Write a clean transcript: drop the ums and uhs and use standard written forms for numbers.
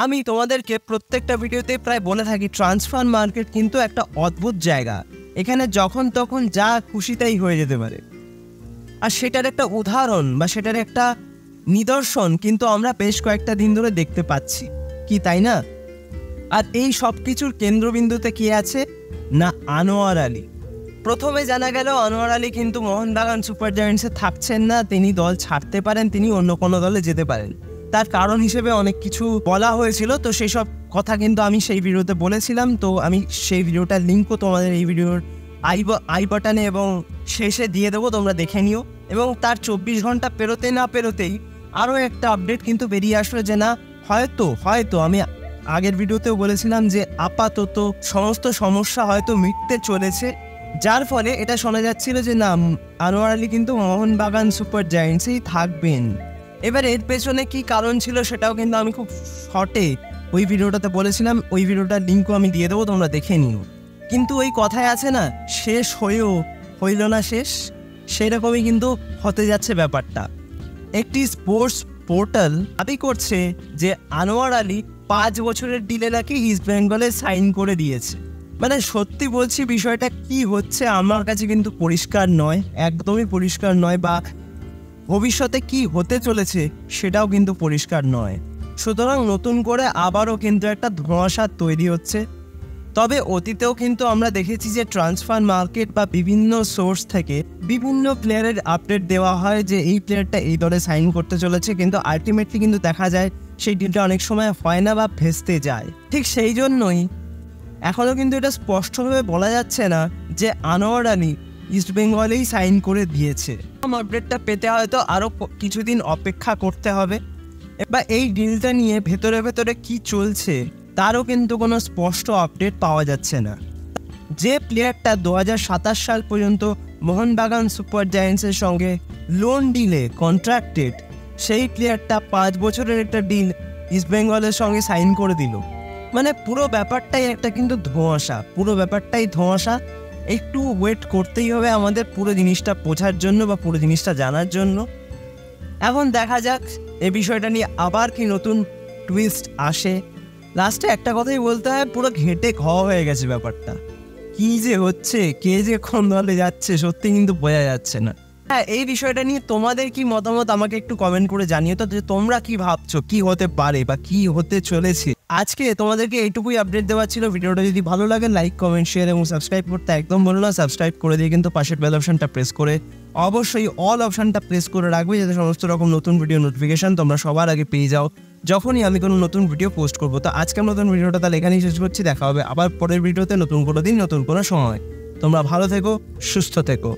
আমি তোমাদেরকে প্রত্যেকটা ভিডিওতে প্রায় বলে থাকি ট্রান্সফার মার্কেট কিন্তু একটা অদ্ভুত জায়গা। এখানে যখন তখন যা খুশি তাই হয়ে যেতে পারে, আর সেটার একটা উদাহরণ বা সেটার একটা নিদর্শন কিন্তু আমরা বেশ কয়েকটা দিন ধরে দেখতে পাচ্ছি, কি তাই না? আর এই সব কিছুর কেন্দ্রবিন্দুতে কে আছে না, আনোয়ার আলী। প্রথমে জানা গেল আনোয়ার আলী কিন্তু মোহনবাগান সুপার জায়ান্টসে থাকছেন না, তিনি দল ছাড়তে পারেন, তিনি অন্য কোনো দলে যেতে পারেন। তার কারণ হিসেবে অনেক কিছু বলা হয়েছিল, তো সেই সব কথা কিন্তু আমি সেই ভিডিওতে বলেছিলাম। তো আমি সেই ভিডিওটার লিঙ্কও তোমাদের এই ভিডিওর আই বাটনে এবং শেষে দিয়ে দেবো, তোমরা দেখে নিও। এবং তার 24 ঘন্টা পেরোতে না পেরোতেই আরও একটা আপডেট কিন্তু বেরিয়ে আসলো যে না, হয়তো আমি আগের ভিডিওতেও বলেছিলাম যে আপাতত সমস্ত সমস্যা হয়তো মিটতে চলেছে, যার ফলে এটা শোনা যাচ্ছিল যে না, আনোয়ার আলী কিন্তু মোহনবাগান সুপার জায়ান্টসেই থাকবেন। এবার এর পেছনে কি কারণ ছিল সেটাও কিন্তু আমি খুব শর্টে ওই ভিডিওটাতে বলেছিলাম, ওই ভিডিওটার লিঙ্কও আমি দিয়ে দেবো, তোমরা দেখে নিও। কিন্তু ওই কথায় আছে না, শেষ হয়েও হইল না শেষ, সেরকমই কিন্তু হতে যাচ্ছে ব্যাপারটা। একটি স্পোর্টস পোর্টাল দাবি করছে যে আনোয়ার আলী 5 বছরের ডিলে নাকি ইস্ট বেঙ্গলে সাইন করে দিয়েছে। মানে সত্যি বলছি, বিষয়টা কি হচ্ছে আমার কাছে কিন্তু পরিষ্কার নয়, একদমই পরিষ্কার নয়, বা ভবিষ্যতে কি হতে চলেছে সেটাও কিন্তু পরিষ্কার নয়। সুতরাং নতুন করে আবারও কিন্তু একটা ধোঁয়াশা তৈরি হচ্ছে। তবে অতীতেও কিন্তু আমরা দেখেছি যে ট্রান্সফার মার্কেট বা বিভিন্ন সোর্স থেকে বিভিন্ন প্লেয়ারের আপডেট দেওয়া হয় যে এই প্লেয়ারটা এই দলে সাইন করতে চলেছে, কিন্তু আলটিমেটলি কিন্তু দেখা যায় সেই ডিলটা অনেক সময় হয় না বা ভেস্তে যায়। ঠিক সেই জন্যই এখনও কিন্তু এটা স্পষ্টভাবে বলা যাচ্ছে না যে আনোয়ার আলী ইস্ট বেঙ্গলেই সাইন করে দিয়েছে। আপডেটটা পেতে হয়তো আরও কিছুদিন অপেক্ষা করতে হবে, বা এই ডিলটা নিয়ে ভেতরে ভেতরে কি চলছে তারও কিন্তু কোনো স্পষ্ট আপডেট পাওয়া যাচ্ছে না। যে প্লেয়ারটা 2027 সাল পর্যন্ত মোহনবাগান সুপার জায়ান্টসের সঙ্গে লোন ডিলে কন্ট্রাক্টেড, সেই প্লেয়ারটা 5 বছরের একটা ডিল ইস্ট বেঙ্গলের সঙ্গে সাইন করে দিল। মানে পুরো ব্যাপারটাই একটা কিন্তু ধোঁয়াশা, পুরো ব্যাপারটাই ধোঁয়াশা। একটু ওয়েট করতেই হবে আমাদের পুরো জিনিসটা বোঝার জন্য বা পুরো জিনিসটা জানার জন্য। এখন দেখা যাক এই বিষয়টা নিয়ে আবার কি নতুন টুইস্ট আসে। লাস্টে একটা কথাই বলতে হয়, পুরো ঘেঁটে খাওয়া হয়ে গেছে ব্যাপারটা। কি যে হচ্ছে, কে যে কোন দলে যাচ্ছে সত্যি কিন্তু বোঝা যাচ্ছে না। হ্যাঁ, এই বিষয়টা নিয়ে তোমাদের কি মতামত আমাকে একটু কমেন্ট করে জানিও তো, যে তোমরা কি ভাবছো কি হতে পারে বা কি হতে চলেছে। আজকে তোমাদেরকে এইটুকুই আপডেট দেওয়ার ছিল। ভিডিওটা যদি ভালো লাগে লাইক, কমেন্ট, শেয়ার এবং সাবস্ক্রাইব করতে একদম বলো না। সাবস্ক্রাইব করে দিয়ে কিন্তু পাশের বেল অপশনটা প্রেস করে অবশ্যই অল অপশনটা প্রেস করে রাখবে, যাতে সমস্ত রকম নতুন ভিডিও নোটিফিকেশন তোমরা সবার আগে পেয়ে যাও যখনই আমি কোনো নতুন ভিডিও পোস্ট করবো। তো আজকের নতুন ভিডিওটা তাহলে এখানেই শেষ করছি। দেখা হবে আবার পরের ভিডিওতে, নতুন কোনো দিন, নতুন কোনো সময়। তোমরা ভালো থেকো, সুস্থ থেকো।